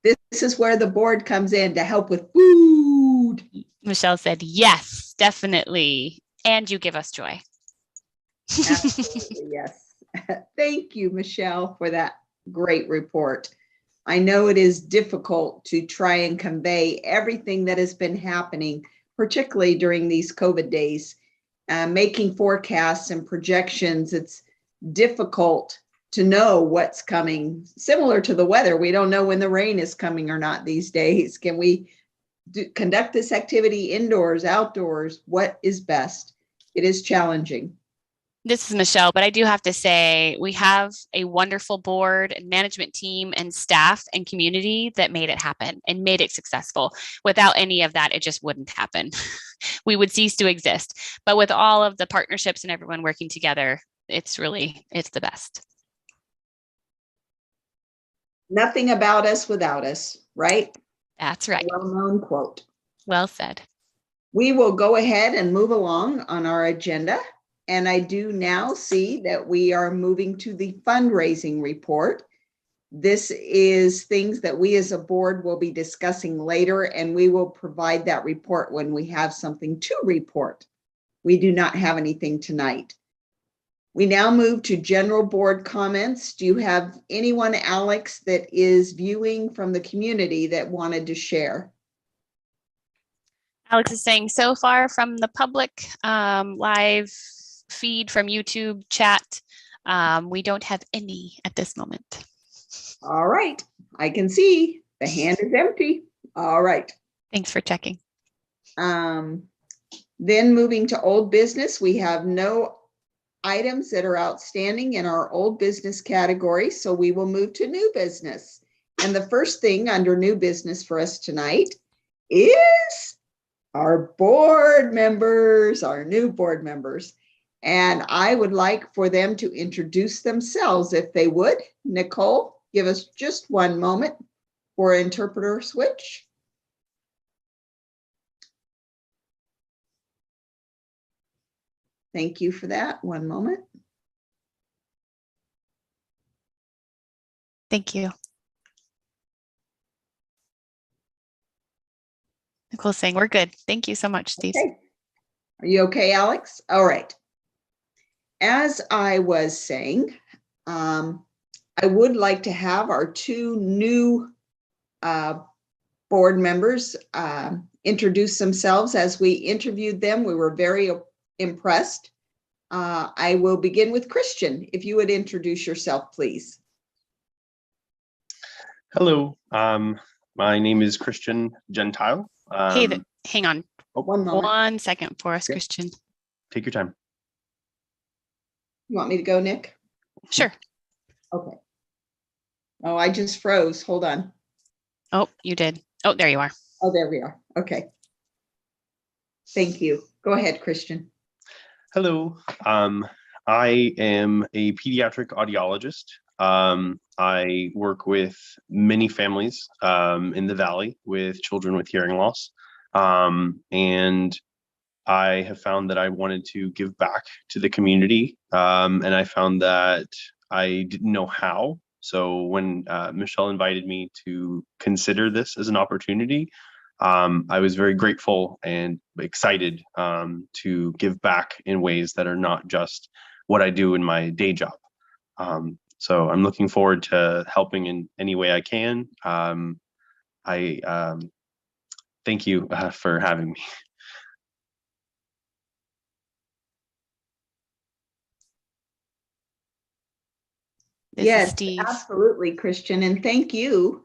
this is where the board comes in to help with food. Michelle said, yes, definitely. And you give us joy. Absolutely, yes. Thank you, Michelle, for that great report. I know it is difficult to try and convey everything that has been happening, particularly during these COVID days. Making forecasts and projections, it's difficult to know what's coming. Similar to the weather, we don't know when the rain is coming or not these days. Can we conduct this activity indoors, outdoors? What is best? It is challenging. This is Michelle, but I do have to say we have a wonderful board and management team and staff and community that made it happen and made it successful. Without any of that, it just wouldn't happen. We would cease to exist. But with all of the partnerships and everyone working together, it's the best. Nothing about us without us, right? That's right. Well-known quote. Well said. We will go ahead and move along on our agenda. And I do now see that we are moving to the fundraising report. This is things that we as a board will be discussing later, and we will provide that report when we have something to report. We do not have anything tonight. We now move to general board comments. Do you have anyone, Alex, that is viewing from the community that wanted to share? Alex is saying so far from the public live feed from YouTube chat, we don't have any at this moment. All right, I can see the hand is empty. All right. Thanks for checking. Then moving to old business, we have no items that are outstanding in our old business category, so we will move to new business. And the first thing under new business for us tonight is our board members, our new board members. And I would like for them to introduce themselves, if they would. Nicole, give us just one moment for interpreter switch. Thank you for that. One moment. Thank you. Nicole's saying we're good. Thank you so much, Steve. Okay. Are you okay, Alex? All right. As I was saying, I would like to have our two new board members introduce themselves. As we interviewed them, we were very impressed. I will begin with Christian. If you would introduce yourself, please. Hello, my name is Christian Gentile. Hang on. One moment. 1 second for us, Yeah. Christian. Take your time. You want me to go, Nick? Sure. Okay. Oh, I just froze. Hold on. Oh, you did. Oh, there you are. Oh, there we are. Okay. Thank you. Go ahead, Christian. Hello, I am a pediatric audiologist. I work with many families in the Valley with children with hearing loss. And I have found that I wanted to give back to the community. And I found that I didn't know how. So when Michelle invited me to consider this as an opportunity, I was very grateful and excited to give back in ways that are not just what I do in my day job. So I'm looking forward to helping in any way I can. I thank you for having me. This is Yes, Steve. absolutely, Christian. And thank you.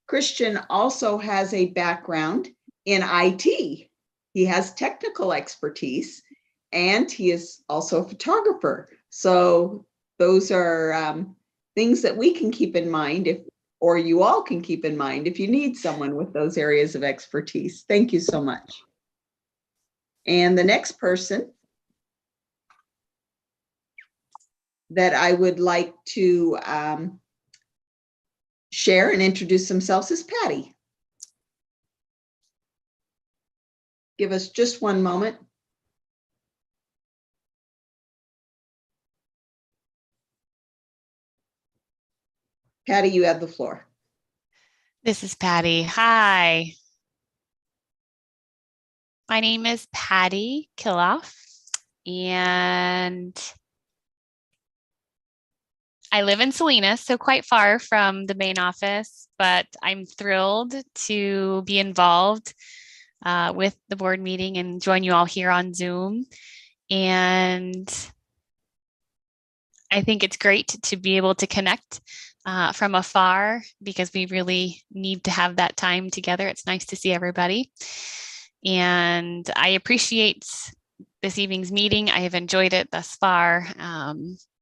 Christian also has a background in IT. He has technical expertise, and he is also a photographer. So those are things that we can keep in mind, or you all can keep in mind if you need someone with those areas of expertise. Thank you so much. And the next person that I would like to share and introduce themselves is Patty. Give us just one moment. Patty, you have the floor. This is Patty. Hi. My name is Patty Kiloff, and I live in Salinas, so quite far from the main office, but I'm thrilled to be involved with the board meeting and join you all here on Zoom. And I think it's great to be able to connect from afar, because we really need to have that time together. It's nice to see everybody. And I appreciate this evening's meeting. I have enjoyed it thus far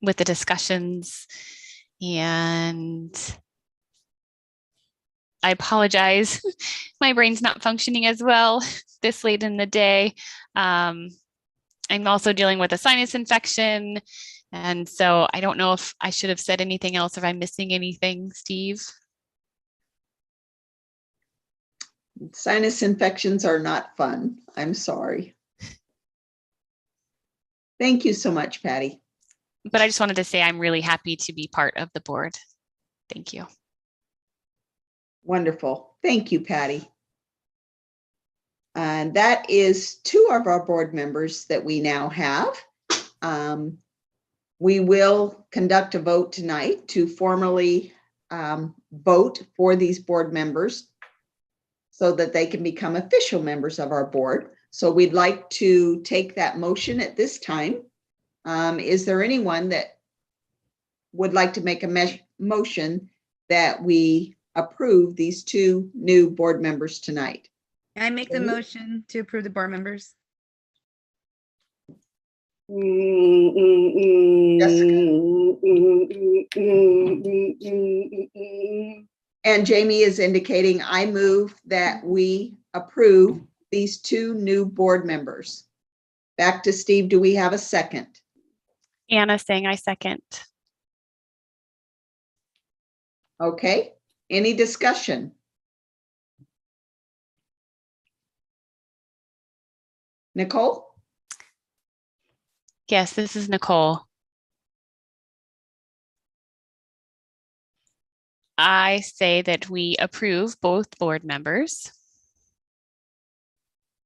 with the discussions. And I apologize. My brain's not functioning as well this late in the day. I'm also dealing with a sinus infection. And so I don't know if I should have said anything else, if I'm missing anything, Steve. Sinus infections are not fun. I'm sorry. Thank you so much, Patty. But I just wanted to say I'm really happy to be part of the board. Thank you. Wonderful. Thank you, Patty. And that is two of our board members that we now have. We will conduct a vote tonight to formally vote for these board members so that they can become official members of our board. So we'd like to take that motion at this time. Is there anyone that would like to make a motion that we approve these two new board members tonight? I make the motion to approve the board members. And Jamie is indicating, I move that we approve these two new board members. Back to Steve, do we have a second? Anna saying I second. Okay, any discussion? Nicole? Yes, this is Nicole. I say that we approve both board members.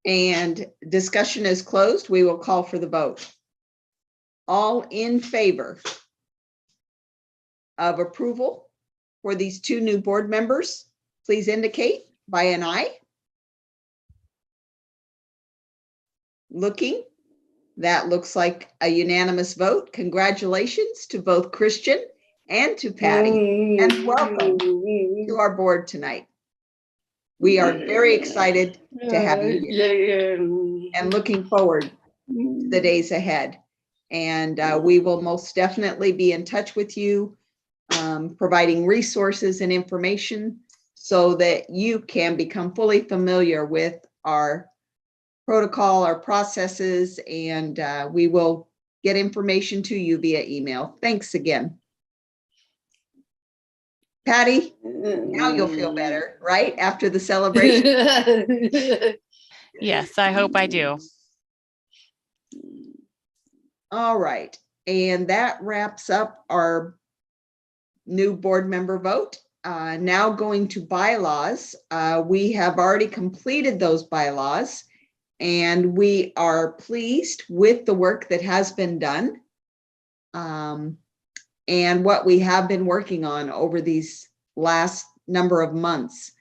And discussion is closed. We will call for the vote. All in favor? of approval for these two new board members, please indicate by an aye. Looking, that looks like a unanimous vote. Congratulations to both Christian and to Patty, and welcome to our board tonight. We are very excited to have you here and looking forward to the days ahead. And we will most definitely be in touch with you, providing resources and information so that you can become fully familiar with our protocol, our processes, and we will get information to you via email. Thanks again. Patty, now you'll feel better, right? After the celebration. Yes, I hope I do. All right. And that wraps up our new board member vote. Now going to bylaws. We have already completed those bylaws, and we are pleased with the work that has been done. And what we have been working on over these last number of months.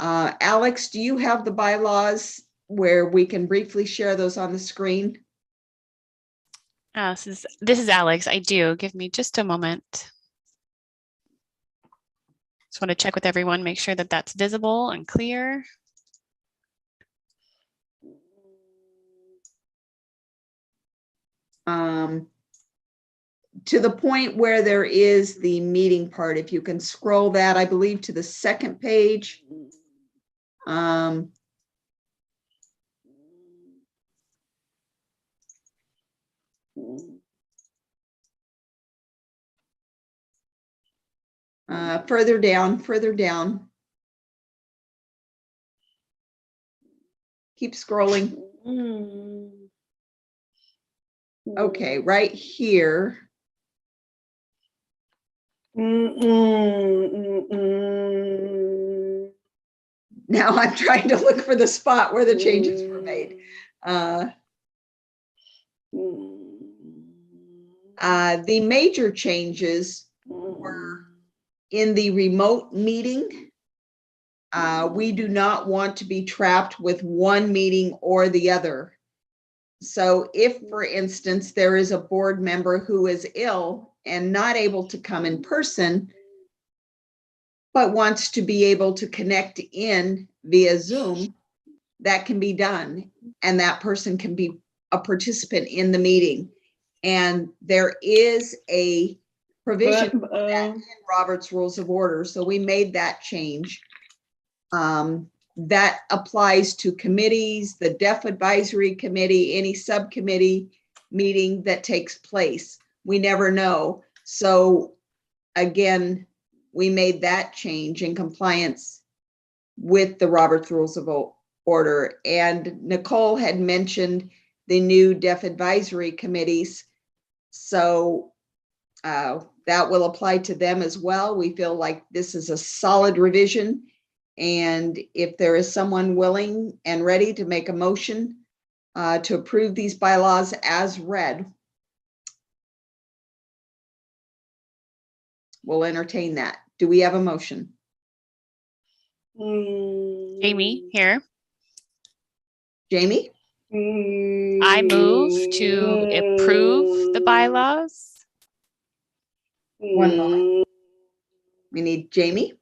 Alex, do you have the bylaws where we can briefly share those on the screen? This is Alex. I do. Give me just a moment. Just want to check with everyone, make sure that that's visible and clear. To the point where there is the meeting part, if you can scroll that, I believe, to the second page. Further down. Keep scrolling. Okay, right here. Now I'm trying to look for the spot where the changes were made. The major changes were in the remote meeting. We do not want to be trapped with one meeting or the other. So if, for instance, there is a board member who is ill and not able to come in person, but wants to be able to connect in via Zoom, that can be done. And that person can be a participant in the meeting. And there is a provision for that in Robert's Rules of Order. So we made that change. That applies to committees, the Deaf Advisory Committee, any subcommittee meeting that takes place. We never know. So again, we made that change in compliance with the Robert's Rules of Order. And Nicole had mentioned the new Deaf Advisory Committees. So that will apply to them as well. We feel like this is a solid revision. And if there is someone willing and ready to make a motion to approve these bylaws as read, we'll entertain that. Do we have a motion? Jamie here. Jamie? I move to approve the bylaws. One moment. We need Jamie.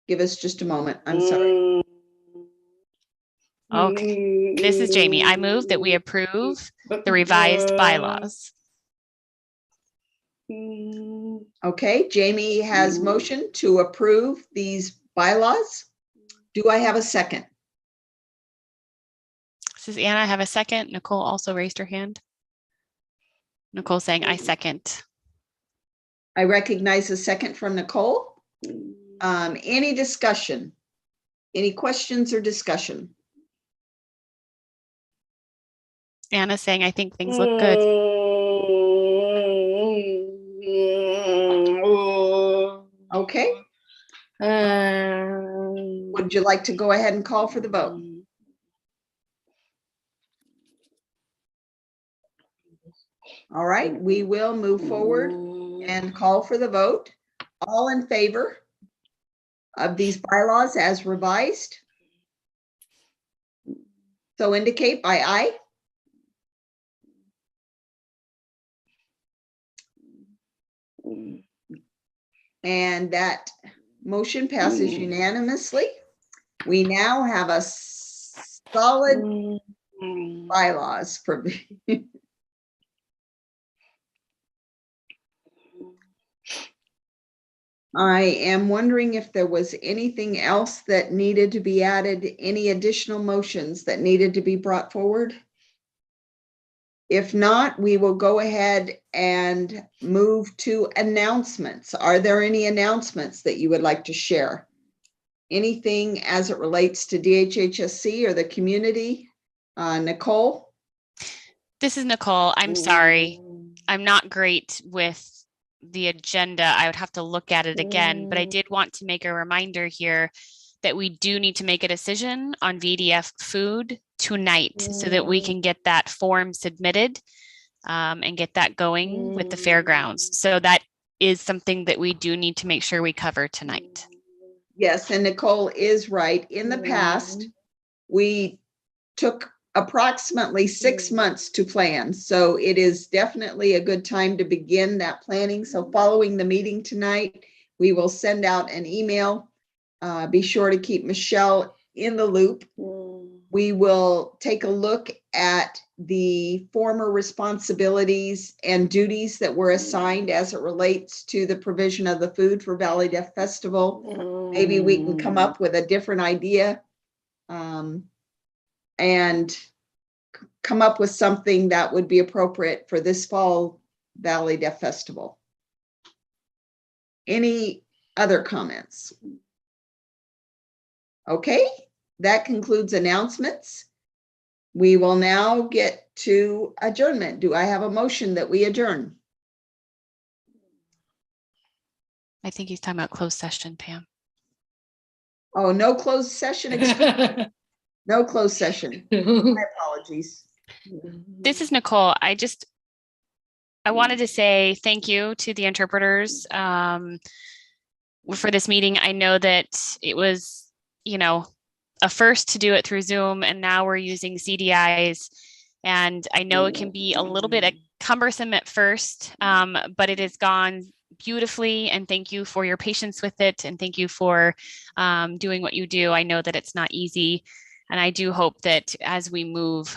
Give us just a moment. I'm sorry. Okay, this is Jamie. I move that we approve the revised bylaws. Okay, Jamie has motion to approve these bylaws. Do I have a second? This is Anna. I have a second. Nicole also raised her hand. Nicole saying I second. I recognize a second from Nicole. Any discussion? Any questions or discussion? Anna saying I think things look good. Okay. Would you like to go ahead and call for the vote? All right, we will move forward and call for the vote. All in favor of these bylaws as revised? So indicate by aye. And that motion passes unanimously. We now have a solid bylaws for I am wondering if there was anything else that needed to be added, any additional motions that needed to be brought forward? If not, we will go ahead and move to announcements. Are there any announcements that you would like to share? Anything as it relates to DHHSC or the community? Nicole? This is Nicole. I'm sorry. I'm not great with the agenda. I would have to look at it again, but I did want to make a reminder here that we do need to make a decision on VDF food tonight so that we can get that form submitted and get that going with the fairgrounds. So that is something that we do need to make sure we cover tonight. Yes, and Nicole is right. In the past, we took approximately 6 months to plan. So it is definitely a good time to begin that planning. So following the meeting tonight, we will send out an email. Be sure to keep Michelle in the loop. We will take a look at the former responsibilities and duties that were assigned as it relates to the provision of the food for Valley Deaf Festival. Maybe we can come up with a different idea and come up with something that would be appropriate for this fall Valley Deaf Festival. Any other comments? Okay, that concludes announcements. We will now get to adjournment. Do I have a motion that we adjourn? I think he's talking about closed session, Pam. Oh, no closed session. No closed session. My apologies. This is Nicole. I wanted to say thank you to the interpreters for this meeting. I know that it was, a first to do it through Zoom, and now we're using CDIs. And I know it can be a little bit cumbersome at first, but it has gone beautifully. And thank you for your patience with it. And thank you for doing what you do. I know that it's not easy. And I do hope that as we move,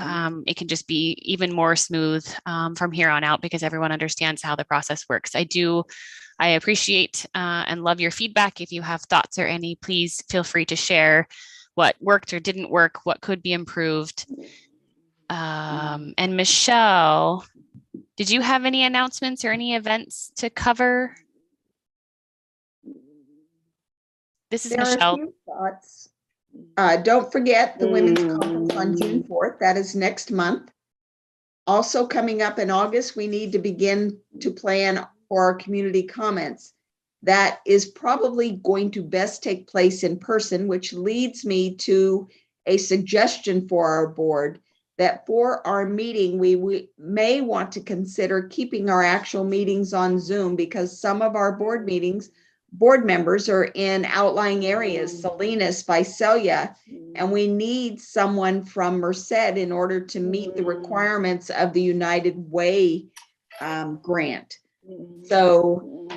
it can just be even more smooth from here on out, because everyone understands how the process works. I appreciate and love your feedback. If you have thoughts or any, please feel free to share what worked or didn't work, what could be improved. And Michelle, did you have any announcements or any events to cover? This is There are Michelle. a few thoughts. Don't forget the Women's Conference on June 4th. That is next month. Also coming up in August, we need to begin to plan for our community comments. That is probably going to best take place in person, which leads me to a suggestion for our board that for our meeting, we may want to consider keeping our actual meetings on Zoom, because some of our board members are in outlying areas, Salinas, Visalia, and we need someone from Merced in order to meet the requirements of the United Way grant. So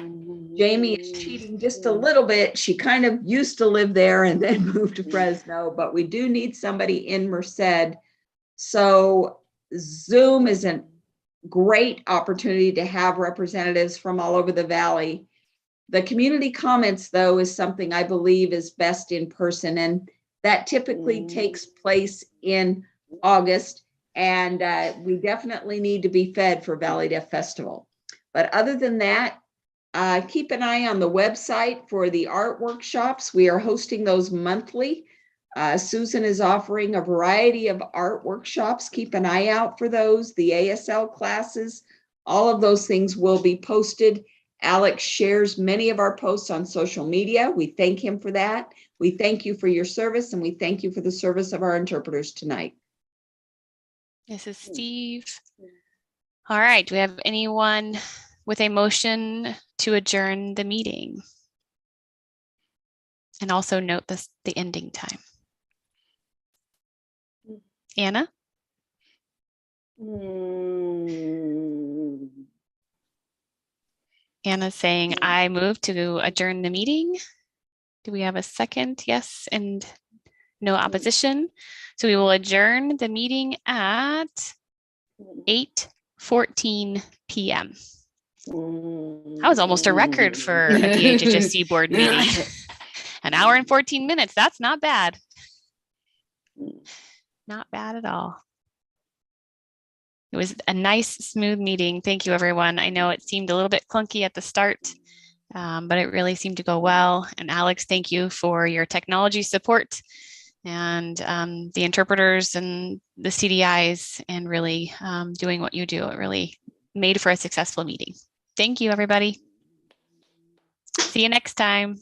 Jamie is cheating just a little bit. She kind of used to live there and then moved to Fresno, but we do need somebody in Merced. So Zoom is a great opportunity to have representatives from all over the valley. The community comments, though, is something I believe is best in person, and that typically takes place in August, and we definitely need to be fed for Valley Deaf Festival. But other than that, keep an eye on the website for the art workshops. We are hosting those monthly. Susan is offering a variety of art workshops. Keep an eye out for those. The ASL classes, all of those things will be posted. Alex shares many of our posts on social media. We thank him for that. We thank you for your service, and we thank you for the service of our interpreters tonight. This is Steve. All right, do we have anyone with a motion to adjourn the meeting? And also note this, the ending time. Anna? Anna's saying, I move to adjourn the meeting. Do we have a second? Yes, and no opposition. So we will adjourn the meeting at 8:14 p.m. That was almost a record for a DHHSC board meeting. An hour and 14 minutes. That's not bad. Not bad at all. It was a nice, smooth meeting. Thank you, everyone. I know it seemed a little bit clunky at the start, but it really seemed to go well. And Alex, thank you for your technology support and the interpreters and the CDIs and really doing what you do. It really made for a successful meeting. Thank you, everybody. See you next time.